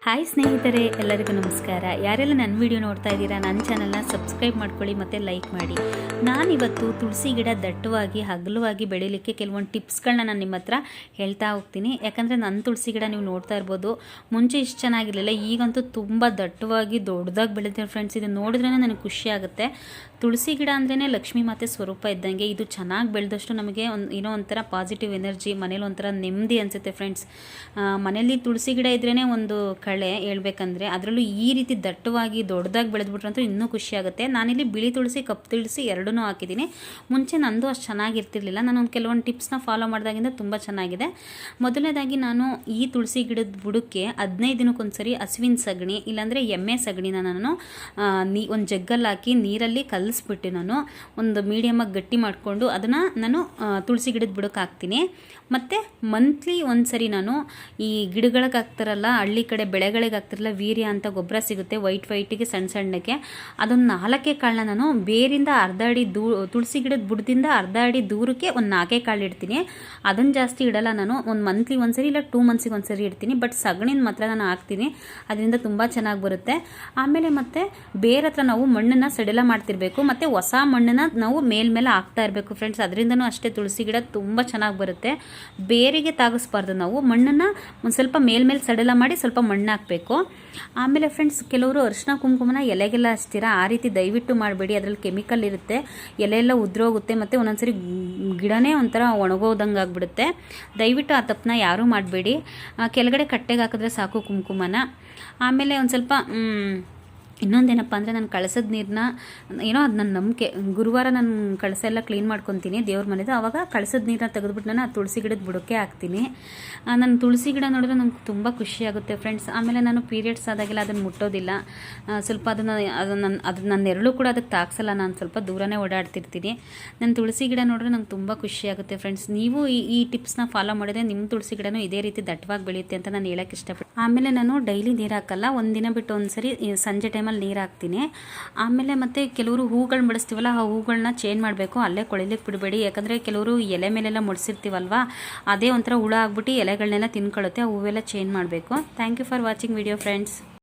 Hi ಸ್ನೇಹಿತರೆ, ಎಲ್ಲರಿಗೂ ನಮಸ್ಕಾರ. ಯಾರೆಲ್ಲ ನನ್ನ ವಿಡಿಯೋ ನೋಡ್ತಾ ಇದ್ದೀರಾ, ನನ್ನ ಚಾನಲ್ನ ಸಬ್ಸ್ಕ್ರೈಬ್ ಮಾಡ್ಕೊಳ್ಳಿ ಮತ್ತು ಲೈಕ್ ಮಾಡಿ. ನಾನಿವತ್ತು ತುಳಸಿ ಗಿಡ ದಟ್ಟವಾಗಿ ಹಗಲವಾಗಿ ಬೆಳೀಲಿಕ್ಕೆ ಕೆಲವೊಂದು ಟಿಪ್ಸ್ಗಳನ್ನ ನಾನು ನಿಮ್ಮ ಹತ್ರ ಹೇಳ್ತಾ ಹೋಗ್ತೀನಿ. ಯಾಕಂದರೆ ನನ್ನ ತುಳಸಿ ಗಿಡ ನೀವು ನೋಡ್ತಾ ಇರ್ಬೋದು, ಮುಂಚೆ ಇಷ್ಟು ಚೆನ್ನಾಗಿರಲಿಲ್ಲ, ಈಗಂತೂ ತುಂಬ ದಟ್ಟವಾಗಿ ದೊಡ್ಡದಾಗಿ ಬೆಳೀತಾರೆ ಫ್ರೆಂಡ್ಸ್. ಇದು ನೋಡಿದ್ರೇ ನನಗೆ ಖುಷಿ ಆಗುತ್ತೆ. ತುಳಸಿ ಗಿಡ ಅಂದ್ರೇ ಲಕ್ಷ್ಮೀ ಮಾತೆ ಸ್ವರೂಪ ಇದ್ದಂಗೆ. ಇದು ಚೆನ್ನಾಗಿ ಬೆಳೆದಷ್ಟು ನಮಗೆ ಏನೋ ಒಂಥರ ಪಾಸಿಟಿವ್ ಎನರ್ಜಿ, ಮನೇಲಿ ಒಂಥರ ನೆಮ್ಮದಿ ಅನಿಸುತ್ತೆ ಫ್ರೆಂಡ್ಸ್. ಮನೇಲಿ ತುಳಸಿ ಗಿಡ ಇದ್ರೇ ಒಂದು ಕಳೆ ಹೇಳ್ಬೇಕಂದ್ರೆ, ಅದರಲ್ಲೂ ಈ ರೀತಿ ದಟ್ಟವಾಗಿ ದೊಡ್ಡದಾಗಿ ಬೆಳೆದ್ಬಿಟ್ರಂತೂ ಇನ್ನೂ ಖುಷಿ ಆಗುತ್ತೆ. ನಾನಿಲ್ಲಿ ಬಿಳಿ ತುಳಸಿ ಕಪ್ಪು ತುಳಸಿ ಎರಡೂ ಹಾಕಿದ್ದೀನಿ. ಮುಂಚೆ ನಂದು ಅಷ್ಟು ಚೆನ್ನಾಗಿರ್ತಿರ್ಲಿಲ್ಲ, ನಾನು ಕೆಲವೊಂದು ಟಿಪ್ಸ್ನ ಫಾಲೋ ಮಾಡಿದಾಗಿಂದ ತುಂಬ ಚೆನ್ನಾಗಿದೆ. ಮೊದಲನೇದಾಗಿ ನಾನು ಈ ತುಳಸಿ ಗಿಡದ ಬುಡಕ್ಕೆ 15 ದಿನಕ್ಕೊಂದ್ಸರಿ ಹಸುವಿನ ಸಗಣಿ ಇಲ್ಲಾಂದರೆ ಎಮ್ಮೆ ಸಗಣಿನ ನಾನು ಒಂದು ಜಗ್ಗಲ್ಲಿ ಹಾಕಿ ನೀರಲ್ಲಿ ಕಲಿಸ್ಬಿಟ್ಟು ನಾನು ಒಂದು ಮೀಡಿಯಮಾಗಿ ಗಟ್ಟಿ ಮಾಡಿಕೊಂಡು ಅದನ್ನು ನಾನು ತುಳಸಿ ಗಿಡದ ಬುಡಕ್ಕೆ ಹಾಕ್ತೀನಿ. ಮತ್ತು ಮಂತ್ಲಿ ಒಂದ್ಸರಿ ನಾನು ಈ ಗಿಡಗಳಿಗೆ ಹಾಕ್ತಾರಲ್ಲ, ಹಳ್ಳಿ ಕಡೆ ಬೆಳೆಗಳಿಗೆ ಹಾಕ್ತಿರಲ್ಲ, ವೀರ್ಯ ಅಂತ ಗೊಬ್ಬರ ಸಿಗುತ್ತೆ ವೈಟಿಗೆ ಸಣ್ಣಕ್ಕೆ, ಅದೊಂದು 4 ಕಾಳನ್ನ ನಾನು ಬೇರಿಂದ ಅರ್ಧ ಅಡಿ ತುಳಸಿ ಗಿಡದ ಬುಡದಿಂದ ಅರ್ಧ ಅಡಿ ದೂರಕ್ಕೆ ಒಂದು 4 ಕಾಳು ಇಡ್ತೀನಿ. ಅದನ್ನು ಜಾಸ್ತಿ ಇಡಲ್ಲ ನಾನು, ಒಂದು ಮಂತ್ಲಿ ಒಂದ್ಸರಿ ಇಲ್ಲ 2 ಮಂತ್ಸಿಗೆ ಒಂದ್ಸರಿ ಇಡ್ತೀನಿ. ಬಟ್ ಸಗಣಿನ ಮಾತ್ರ ನಾನು ಹಾಕ್ತೀನಿ, ಅದರಿಂದ ತುಂಬ ಚೆನ್ನಾಗಿ ಬರುತ್ತೆ. ಆಮೇಲೆ ಮತ್ತೆ ಬೇರೆ ಹತ್ರ ನಾವು ಮಣ್ಣನ್ನು ಸಡಿಲ ಮಾಡ್ತಿರ್ಬೇಕು, ಮತ್ತು ಹೊಸ ಮಣ್ಣನ್ನು ನಾವು ಮೇಲ್ಮೇಲೆ ಹಾಕ್ತಾ ಇರಬೇಕು ಫ್ರೆಂಡ್ಸ್. ಅದರಿಂದನೂ ಅಷ್ಟೇ ತುಳಸಿ ಗಿಡ ತುಂಬ ಚೆನ್ನಾಗಿ ಬರುತ್ತೆ. ಬೇರಿಗೆ ತಾಗಿಸ್ಬಾರ್ದು, ನಾವು ಮಣ್ಣನ್ನು ಒಂದು ಸ್ವಲ್ಪ ಮೇಲ್ಮೇಲೆ ಸಡಿಲ ಮಾಡಿ ಸ್ವಲ್ಪ ಮಣ್ಣು ಹಾಕಬೇಕು. ಆಮೇಲೆ ಫ್ರೆಂಡ್ಸ್, ಕೆಲವರು ಅರಿಶಿನ ಕುಂಕುಮನ ಎಲೆಗೆಲ್ಲ ಹಚ್ತೀರಾ, ಆ ರೀತಿ ದಯವಿಟ್ಟು ಮಾಡಬೇಡಿ. ಅದರಲ್ಲಿ ಕೆಮಿಕಲ್ ಇರುತ್ತೆ, ಎಲೆ ಎಲ್ಲ ಉದ್ರೋಗುತ್ತೆ, ಮತ್ತು ಒಂದೊಂದ್ಸರಿ ಗಿಡನೇ ಒಂಥರ ಒಣಗೋದಂಗೆ ಆಗಿಬಿಡುತ್ತೆ. ದಯವಿಟ್ಟು ಆ ತಪ್ಪನ್ನ ಯಾರೂ ಮಾಡಬೇಡಿ. ಕೆಳಗಡೆ ಕಟ್ಟೆಗೆ ಹಾಕಿದ್ರೆ ಸಾಕು ಕುಂಕುಮನ. ಆಮೇಲೆ ಒಂದು ಸ್ವಲ್ಪ ಇನ್ನೊಂದೇನಪ್ಪ ಅಂದರೆ, ನಾನು ಕಳಸದ ನೀರನ್ನ ಏನೋ ಅದು ನನ್ನ ನಂಬಿಕೆ, ಗುರುವಾರ ನಾನು ಕಳಸ ಎಲ್ಲ ಕ್ಲೀನ್ ಮಾಡ್ಕೊತೀನಿ ದೇವ್ರ ಮನೆದು. ಆವಾಗ ಕಳಸದ ನೀರನ್ನ ತೆಗೆದುಬಿಟ್ಟು ನಾನು ಆ ತುಳಸಿ ಗಿಡದ ಬುಡಕ್ಕೆ ಹಾಕ್ತೀನಿ. ನನ್ನ ತುಳಸಿ ಗಿಡ ನೋಡಿದ್ರೆ ನಂಗೆ ತುಂಬ ಖುಷಿಯಾಗುತ್ತೆ ಫ್ರೆಂಡ್ಸ್. ಆಮೇಲೆ ನಾನು ಪೀರಿಯಡ್ಸ್ ಆದಾಗೆಲ್ಲ ಅದನ್ನು ಮುಟ್ಟೋದಿಲ್ಲ, ಸ್ವಲ್ಪ ಅದು ನನ್ನ ನೆರಳು ಕೂಡ ಅದಕ್ಕೆ ತಾಕ್ಸಲ್ಲ, ನಾನು ಸ್ವಲ್ಪ ದೂರನೇ ಓಡಾಡ್ತಿರ್ತೀನಿ. ನನ್ನ ತುಳಸಿ ಗಿಡ ನೋಡಿದ್ರೆ ನಂಗೆ ತುಂಬ ಖುಷಿಯಾಗುತ್ತೆ ಫ್ರೆಂಡ್ಸ್. ನೀವು ಈ ಟಿಪ್ಸ್ನ ಫಾಲೋ ಮಾಡಿದ್ರೆ ನಿಮ್ಮ ತುಳಸಿ ಗಿಡನೂ ಇದೇ ರೀತಿ ದಟ್ಟವಾಗಿ ಬೆಳೆಯುತ್ತೆ ಅಂತ ನಾನು ಹೇಳೋಕ್ಕೆ ಇಷ್ಟಪಡ್ತೀನಿ. ಆಮೇಲೆ ನಾನು ಡೈಲಿ ನೀರು ಹಾಕಲ್ಲ, ಒಂದಿನ ಬಿಟ್ಟು ಒಂದ್ಸರಿ ಸಂಜೆ ಟೈಮಲ್ಲಿ ನೀರು ಹಾಕ್ತೀನಿ. ಆಮೇಲೆ ಮತ್ತೆ ಕೆಲವರು ಹೂಗಳನ್ನ ಬೆಳೆಸ್ತೀವಲ್ಲ, ಆ ಹೂಗಳನ್ನ ಚೇಂಜ್ ಮಾಡಬೇಕು, ಅಲ್ಲೇ ಕೊಳಿಲಿಕ್ಕೆ ಬಿಡಬೇಡಿ. ಯಾಕಂದರೆ ಕೆಲವರು ಎಲೆ ಮೇಲೆಲ್ಲ ಮುಡಿಸಿರ್ತೀವಲ್ವ, ಅದೇ ಒಂಥರ ಹುಳ ಆಗ್ಬಿಟ್ಟು ಎಲೆಗಳನ್ನೆಲ್ಲ ತಿನ್ಕೊಳ್ಳುತ್ತೆ, ಆ ಹೂವೆಲ್ಲ ಚೇಂಜ್ ಮಾಡಬೇಕು. Thank you for watching video friends.